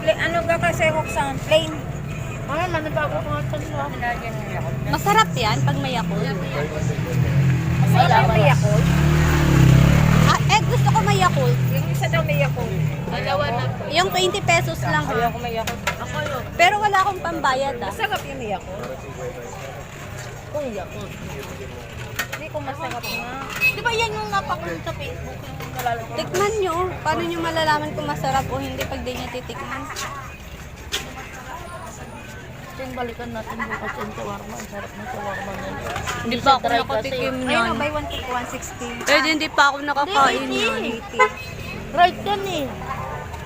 Ano ka kasi Roxanne? Plain. Ay, manibago ko nga ito nila. Masarap yan pag may Yakult. Masarap yung may Yakult. Ah, gusto ko may Yakult. Yung isa daw may Yakult. Dalawa na. Yung 20 pesos lang ha. Ako may Yakult. Ako yun. Pero wala akong pambayad ah. Masarap yung may Yakult. Kung Yakult. Hindi ko masarap nga. Di ba yan yung napakulong sa Facebook? Yung nalalagay. Tikman nyo. Paano nyo malalaman kung masarap o hindi pag di nyo titikman? Yung balikan natin bukas yung shawarma. Ang sarap ng shawarma na yun. Hindi pa ako nakatikim Ayun, yan. buy one take 160. Eh, hindi pa ako nakakain Hindi, yan. 80. Right yan eh.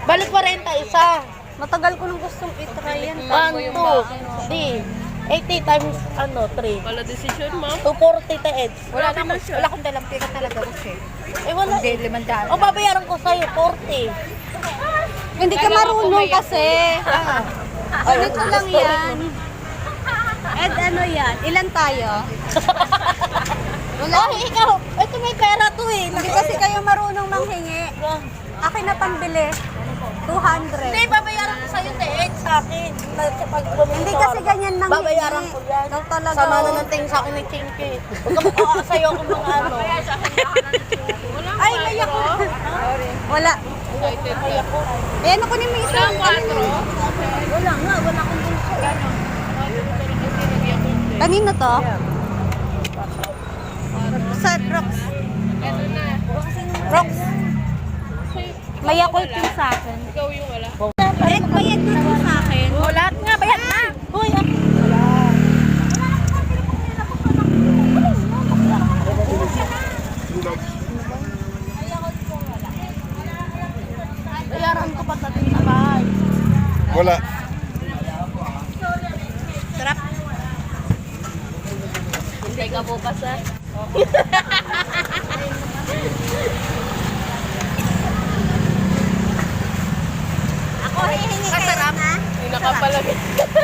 Balik 40 isa. Matagal ko nang gustong itry yan. 1, 2, 3. 80 times 3. Wala decision, ma'am. 240 taed. Wala akong dalang pera talaga kasi. Eh wala. Hindi, 500. O babayaran ko sa'yo, 40. Hindi ka marunong kasi. Ganito lang yan. Ed, ano yan? Ilan tayo? Oh, ikaw. Ito may pera to eh. Hindi kasi kayo marunong manghingi. Akin na pambili. 200. Hindi, babayaran ko sa'yo taed sa akin. Sa pag-bumili Hindi kasi ganyan nang babayaran ko yan. Ikaw talaga. Sama na ng tingin sa akin ni Chinky. Huwag ka mukha sa'yo kung mga ano. Ay, may ako. Wala. Eh, ano ko ni may isang? Wala nga, wala akong gusto. Kanino to? Sa Rocks. Rocks. May Yakult yung sa akin. Ikaw yung wala. Eh, bayad na to sa akin. O, lahat nga, bayad na. Hoy, bayaran ko pa sa tinabay. Wala. Sarap. Hindi ka bukas, ha? Ako hihingi kayo na. May nakapalagay.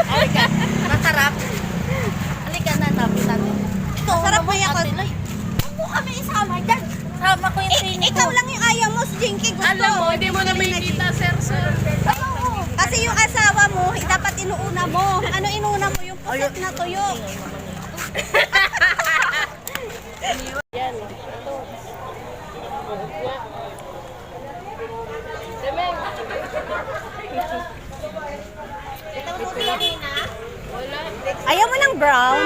Halika, masarap. Halika na, tapos natin. Masarap may Yakult. Huwag mo kami isama dyan. Sama ko yung singko. Ikaw lang yung ayaw mo, si Jinky. Gusto. Alam mo, hindi mo na may kita, sir. Kasi yung asawa mo, dapat inuuna mo. Ano inuna mo? Yung puset na tuyo. Yan. Ito. Demeng. Wala. Ayaw mo ng brown?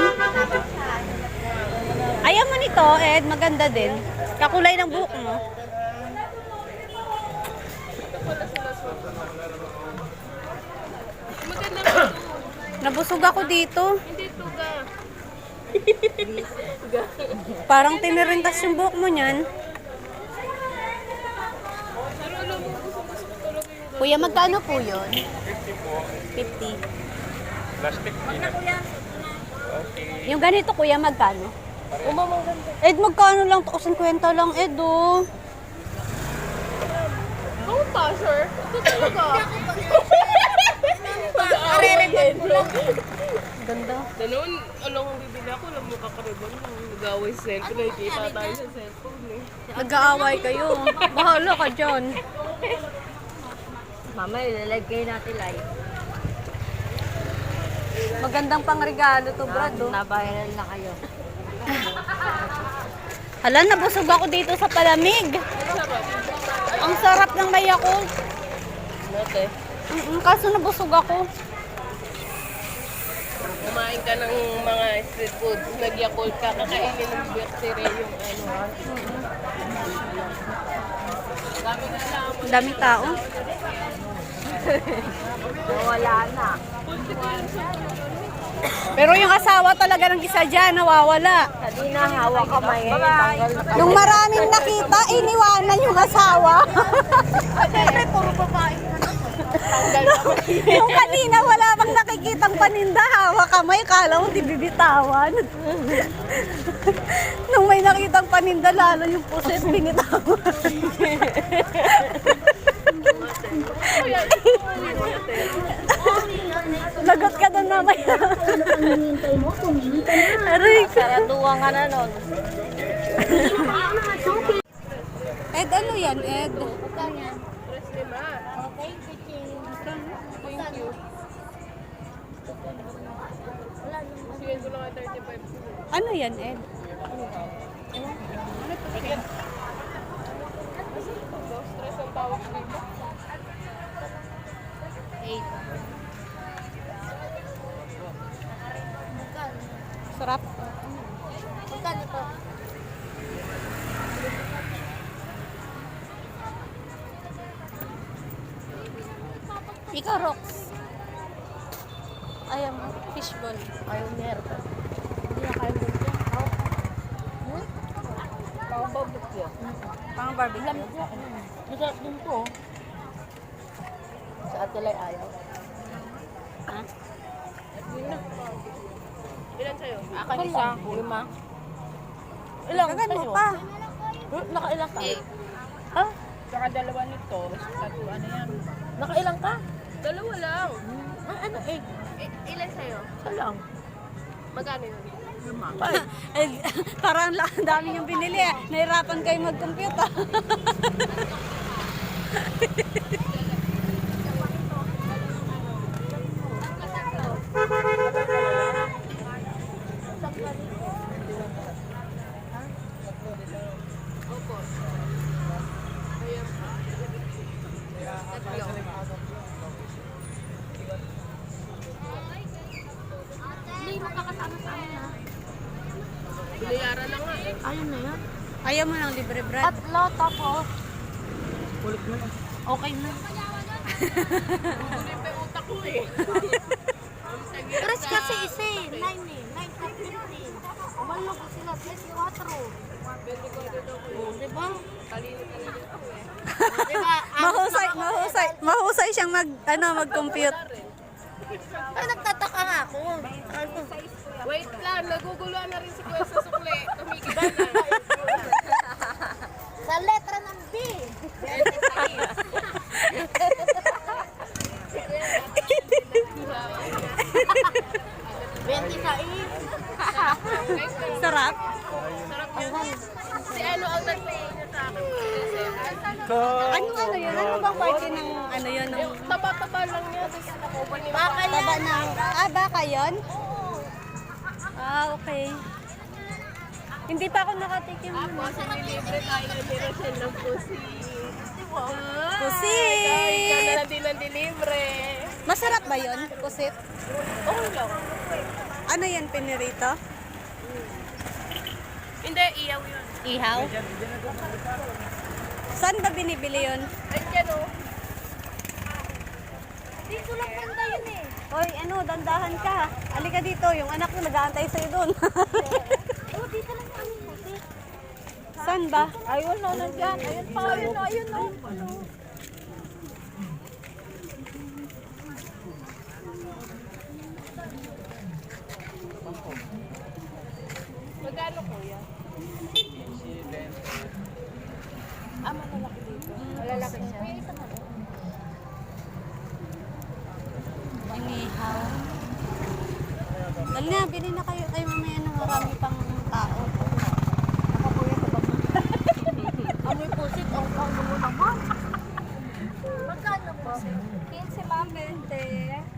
Ayaw mo nito, Ed. Maganda din. Kakulay ng buhok mo. Maganda na ito. Nabusog ako dito. Hindi ito ka. Parang tinirintas yung buhok mo niyan. Kuya, magkano po yun? 50. Plastic peanut. Yung ganito, kuya, magkano? Umamang ganda. Ed, magkano lang? 50 lang, Ed, oh. Oo pa, sir. Ito talaga. Ganda. Ganun, alam kong bibili ako, alam mo kakaribon lang. Nag-away sa cellphone, nakikita tayo sa cellphone eh. Nag-aaway kayo. Bahala ka dyan. Mama, ilalagay natin live. Magandang pangregalo to, Brad, oh. Nabayaran na kayo. Hala, nabusog ako dito sa palamig. Ang sarap ng may Yakult. Note, Kaso nabusog ako. kumain ka ng mga street food, nag-Yakult ka, kakainin ng birthday yung ano. Dami na lang. Ang dami tao. Wala na. Pero yung asawa talaga ng isa dyan, nawawala. Kanina hawak kamay. Tanggal na Nung maraming nakita, iniwanan yung asawa. Siyempre, puro babae na naman. Yung kanina, wala bang nakikitang paninda, hawak kamay, kala mo di bibitawan. Nung may nakitang paninda, lalo yung puset, binitawan. Lagot ka doon mamaya. Aray ka. Saraduwa ka na nun. Ed, ano yan, Ed? Tres lima. Okay, chicken. Thank you. Wala naman. Sige ko lang 35. Ano yan, Ed? Dos, tres ang tawag dito. 8. Magkano? Sarap. Magkano to? Ikaw, Rox. Ayaw mo, fishball. Ayaw meron. Hindi na kayo bukya. Tawag ba bukya? Pang barbecue. Masarap din to. Sa atilay ayaw. Ha? Ilan sa'yo? Akin isa, 5. Ilang Kagan mo sa'yo? pa. Nakailang ka? Eh. Ha? Saka dalawa nito. Tatlo, ano yan? Nakailang ka? Dalawa lang. Ano eh? Ilan sa'yo? Isa lang. Magkano yun? Eh, parang ang dami yung binili eh. Nahirapan kayo mag-compute ah. Opo. Ayan. Tatlo. Hindi, makakasama sa amin ha. Binayaran na nga eh. Ayun na yan. Ayaw mo ng libre bread. Tatlo, tapos. Kulit mo na. Okay na. Kulit pa yung utak ko eh. Tres kasi isa eh. 9 eh. 9 plus 15. Umalog ko sila. Plus 4. Diba? Talino-talino ako eh. Diba? Mahusay siyang mag-compute. Ay, nagtataka nga ako. Wait lang, naguguluhan na rin si Kuya sa sukli. Tumigil na. Sa letra ng B. 26. Sarap. Sarap yun. Si ano ang nag-pay niya sa akin. Ano yun? Ano bang party ng ano yun? Ng Yung taba-taba lang niya. Tapos nakuha niya. Baka taba yan. ng... baka yun? Ah, okay. Hindi pa ako nakatikim. Tapos nilibre tayo ni Rochelle ng pusi. Pusit! Ikaw na lang din ang dilibre. Masarap ba yun? Pusit? Okay lang. Ano yan, pinirito? Hindi, iyaw yun. Ihaw? Saan ba binibili yun? Andiyan o. Dito lang banda yun eh. Hoy, dandahan ka. Alika dito, yung anak ko nag-aantay sa'yo doon. Oh, dito lang kami. Pusit. Saan ba? Ayun na, nandyan. Ayun pa, ayun na, ayun na. Magkano kuya? Malalaki dito. Malalaki siya. Inihaw. Dali na, bili na kayo. Kayo mamaya na marami pang tao. Amoy pusit. Ang pang mo naman. Magkano po? 15 ma'am, 20.